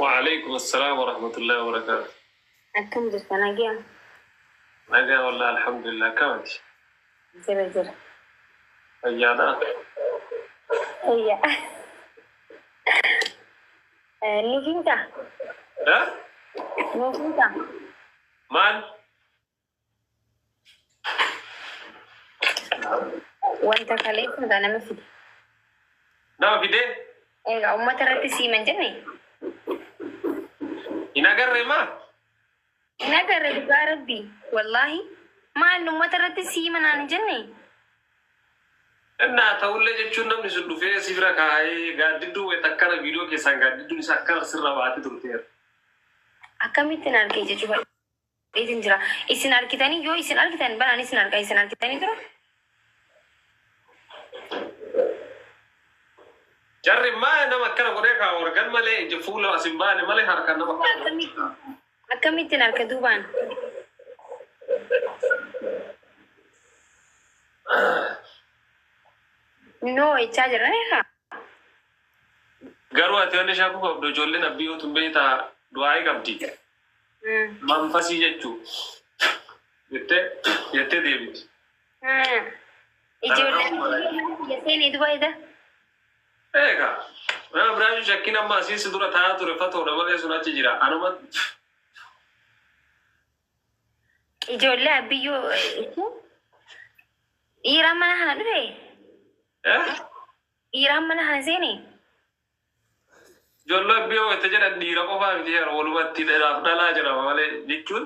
وعليكم السلام ورحمة الله وبركاته. أكم جرت أنا جيا. أنا والله الحمد لله كمت. جرى. أيانا. أيا. نوفينتا. ها؟ نوفينتا. من؟ وأنت خليت أنا ما في. نعم في ده؟ إيه أمة ترى تسيمن جني. ينقر ما؟ نقر ربي والله ما إنه أمة ترى تسيمن أنا جني. أنا أقول لك شو نم نسول في سفرة كاي قاعد تدو وتكنا فيديو كيسان قاعد تدو نسكر سر بعات تروتير. أكمل تنار كيجي شوفا. إذن جرا إسنار كتاني يو إسنار كتاني بنا إسنار كاي إسنار كتاني ترى. جرب ما أنا ما كنا قريكا ورجال ماله جفول واسمبان ماله هركنا ما. أكمل تنار كدوبان. No, charger है Garu ati wani shaku ko do jolle na biyo tumbe ta duai kamti. Mam fasi jettu. Yette David. Ijolle yete ni duai da. Ega. Na Ibrahim shakina ma si sidura ta to refato da male suna ci jira. Anuma ijolle abiyo ira mana hanre. Iran mana hanzeni? Jollo biyo ete jara dira ko fa mi hero wolu watti da dala jara wale dikun.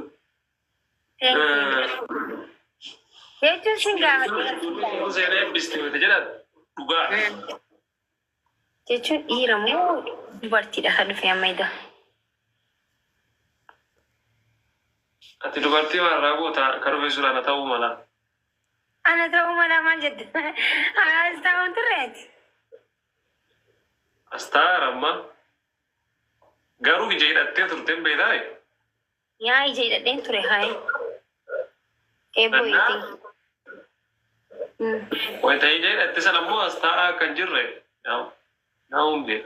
Hetu singa. Ko sere bisti ete jara duga. Hetu Iran mo barti da hadu fi amaida. Ati dubarti ma rabota karu sura na tawu mala. أنا تو ما جد أستاهون تريت أستار أما قالوا جيد أتيتر تنبي داي يا جيد أدين تري هاي إبوي تي وأنت جيد أتسال مو أستار كنجرة نعم دي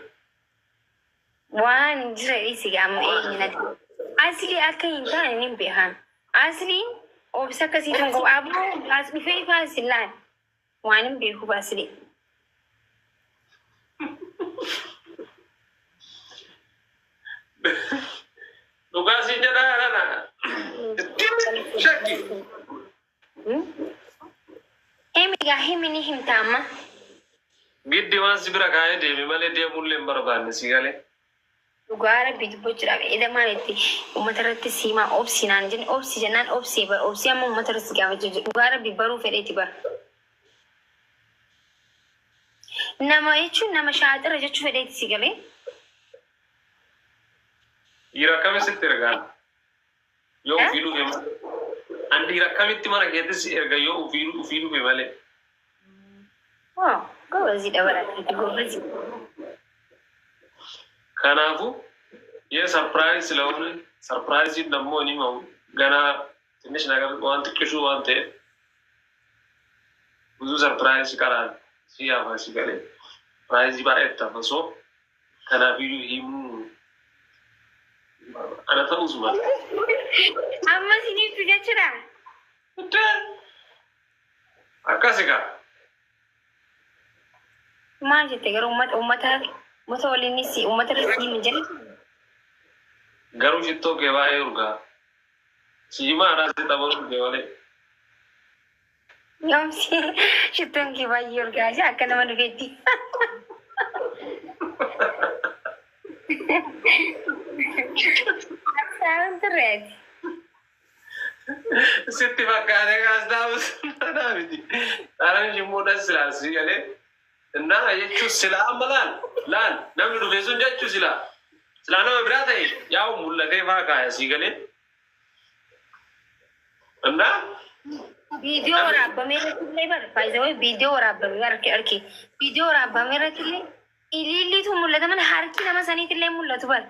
وان جرى إيسي عم إيه ندي أصلي أكين تاني نبيهان أصلي وبسكة سيتون قو أبو أصلي في فاسلان وانا بيكو بأصلي لغاسي جدا أنا شكي همي هم تاما قد ديوان سبرا كاية ديمي مالي دي مولين بربان نسيغالي لغارة بيجبوجرا إذا ما لتي ومترت سيما أوبسي نانجن أوبسي جنان أوبسي با أوبسي أما ومترت سيغا لغارة بيبارو فريتي با نما يچو نما شاطر جچو فريتي سيغالي يركامي سترغان يو فيلو فيما عندي يركامي تمارا كيتس إرغا يو فيلو فيما لي غوزي دورا غوزي Kanafu ye surprise lawan surprise nammo ni mau gana tinish nagar want kishu wante uzu surprise karan siya basi kale prize ba etta faso kana bidu himu ana ta uzma amma sini tuja chira akasika ma jete gar ummata متولي نسي ومترسي من جري garu shitto ke ba urga sima ara se tabon ke wale يوم سي شتون كي باي يرجع جا كنا من بيتي أحسن تريد sitti fakkane gas daus na bidi aran jimuda silasi gale እና የቹ ስላ አመላል ላን ነምሩ ፌሱን ጀቹ ስላ ስላና መብራተ ያው ሙለቴ ፋካ ሲገሌ እና ቪዲዮ ራባ ሜረት ላይ በር ባይዘው ቪዲዮ ራባ ወርክ አርኪ ቪዲዮ ራባ ሜረት ላይ ኢሊሊቱ ሙለተ ምን ሀርኪ ለማሳኒት ላይ ሙለቱ በር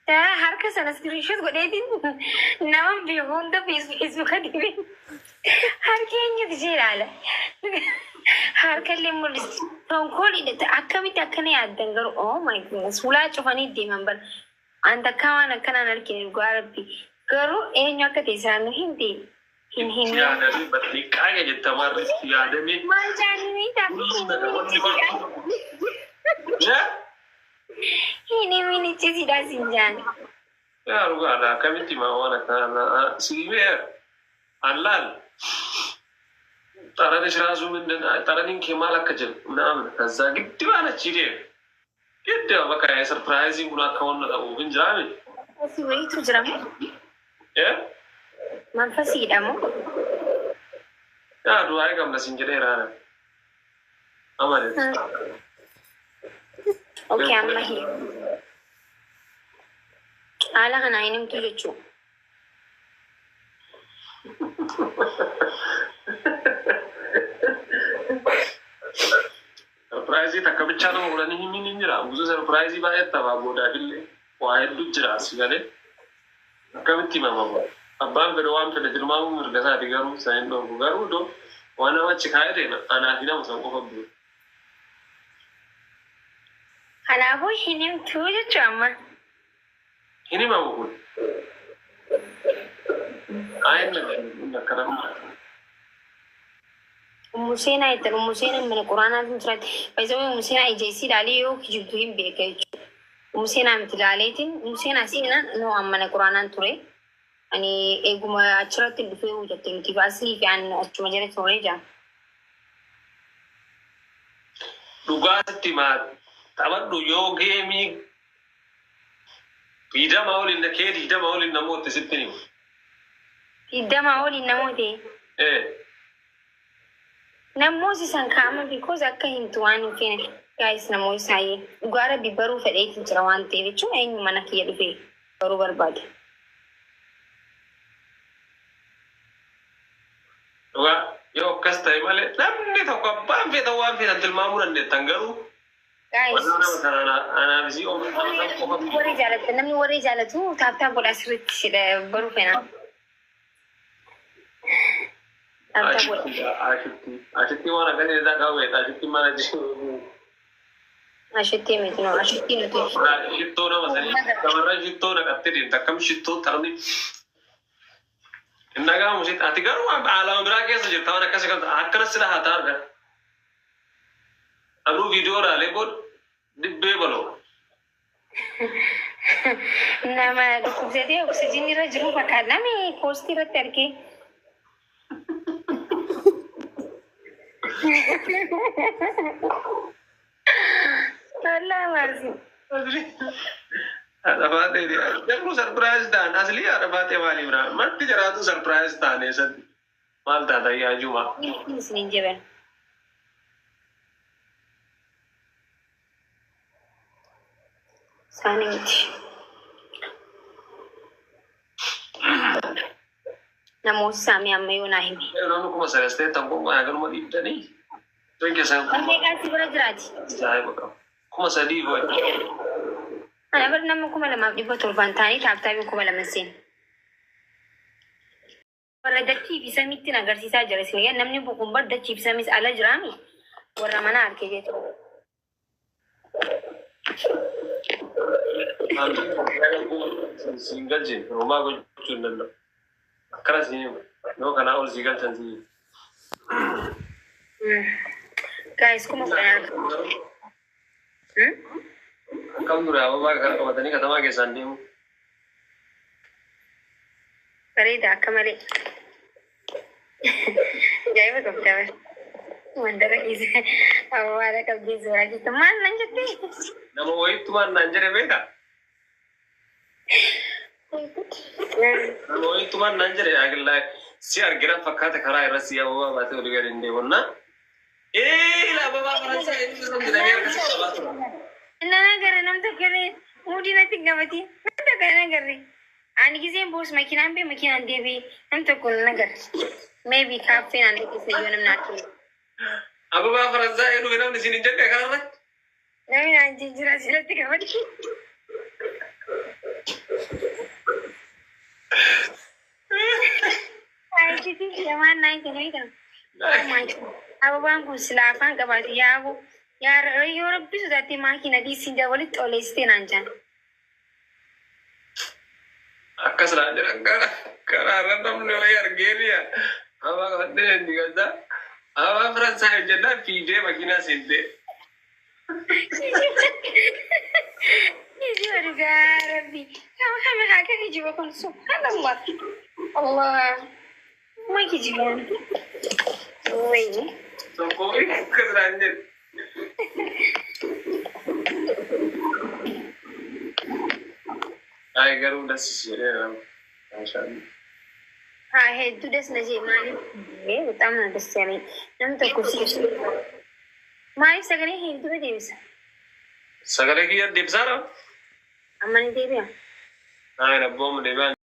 harka sana screenshot godheetiin nama beeku hunda feesbuuka dhibe harka eenyutu ishee ilaala harka illee mul'isti tonkoolidha akkamitti akkana yaaddan garuu oh my goodness fulaa cufanii deeman bara anta akka waan akkanaan argine dhugaa rabbi garuu eenyu akka teessaan hin deemu hin hin yaadamee battiqqaaga jettamarra yaadamee maal jaananii ini minichi tidak sinjan. Ya ruga ada kami cuma orang kana siwe alal. Tarani serazu minden tarani kemala kecil. Nam kaza gitu mana ciri. Gitu apa kayak surprising guna kawan ada ubin jami. Siwe itu jeramu? Ya? Manfa sih damu? Ya dua hari kamu nasi jadi rana. Aman ya. Okay, amma here. Ala kana inim tu jechu. Surprise tak kebicara orang ni ini jira. Musuh surprise banyak tahu boda bille. Wahid tu jira sigale. Kami mama bo. Abang beruang pada di rumah umur kasa tiga rumah saya dong. Garu do. Wana macam kaya deh. Anak kita musuh kau kabur. Kanaafuu hinimtuu jechuudha amma. Hinimamu kun. Ayin karam. Museenaa itti museenaa mana quraanaatiin turatti fayyadamu museenaa ijeessi ilaalee yoo kijibtuu hin beeka jechuudha. Museenaa miti ilaaleetiin museenaa seenaan noo mana quraanaan ture. Ani eeguma achirratti dhufee hojjette nuti baasii fi aan achuma jala turee jira. Dhugaatti maal? Taphadhu yoo geemii hidama waliin nakee hidama waliin namoota sitti himu. Hidama waliin namoota. Namoota san kaa'ama because akka hintu waan hin feene guys namoota isaayee dhugaa rabbi baruu fedheetiin jira waan ta'eef jechuun eenyu mana kiyya dhufee baruu barbaade. Dhugaa yoo akkas ta'e malee namni tokko abbaan fedha waan fedhan tilmaamuu dandeettan garuu. Guys, warri jaalatu namni warri jaalatu taaptaa godha asirratti baruu feena. Ashitti waan akkasii isaa qabeeta ashitti mana jiru. Ashitti miti noo ashitti nuti. Shittoo nama sanii shamarran shittoo naqattee deemte akkam shittoo tarni. Inni gaamu shitti ati garuu alama biraa keessa jirta waan akkasii qabda akkanas sila haa ta'arga. Aduu viidiyoo dhaalee booda dibbee baloo. Nama dhukkubsatee oksijinii irra jiru fakkaata namni poostii irratti argee. Walaa maarsi. Ada baatee jarru sarpiraayis ta'an asli ada baatee maaliif naa manti jiraatu sarpiraayis ta'an eessatti maal taata yaa juma. Isiniin jebeen. Saani miti. Namoota saamii amma yoo naa hime. Namni kuma sagastee tanko garuma dhiibdanii. Don keessan Wanti qaasi bira jiraati. kuma sadii gooti. Ana bira nama 2,700 ta'anii taaptaabii 2,000 seen. Warra dachii fi samiitti agarsiisaa jira isin namni bukuun bar dachii fi samiis ala jiraami warra mana harkee jechuudha. Singalche romaa gochuu hin danda'u. Akkana siin yoo kanaa ol singalchan siin. Guys, kuma fudhan Akkam ture ababaa kana qabatanii katamaa keessaan deemu. bareeda akka malee. Jaa'iba qabdaa bara. Mandara keessa ababaadha qabdee suuraa jirtu maal nan jettee? Nama wayittumaan naan jedhe beekaa? Nama wayittumaan naan jedhe agillaa si argiran fakkaata karaa irra si ababaa baatee olii gadi hin deemonna. Ila ababaa faransaa inni jedhamee akkasii qabaa tura. Nana gara namta gara mudinatti gamati. Namta gara nagarre. Ani giseen boos makinaan bee makinaan deebii namta kun nagar. Maybe kaaffeen ani keessa yoo namni akka. Ababaa faransaa inni dhufe namni isin hin jedhe kanarratti. Namni naan jijjiiraa silatti gamati. Jamaan naan kennitan. Ababaan kun silaa afaan qabaate yaa'u yoo rabbisu taatee maakina dhiisin walitti oleessitee naan jaan. Akkasuma jiran karaa irra namni wayii argeeniya. Amma qabattee hin digataa. Amma Faransaay hojjennaan fiigdee makiinaa seentee. Ijoo dhugaa rabbi. Kama haa kan ijoo kun subhanallah. Allah. Ma kijiban. Wayne. Tokko akkasuma jiru. Ay garuu das jedhee maashaallah. Haa hedduu das na jee maaliif በጣም ነው ደስ ያለኝ namni tokko si maaliif sagalee hedduu deebisa Sagalee kiyya deebisaadha. amma ni deebi'a Ay nabbooma deebi'an.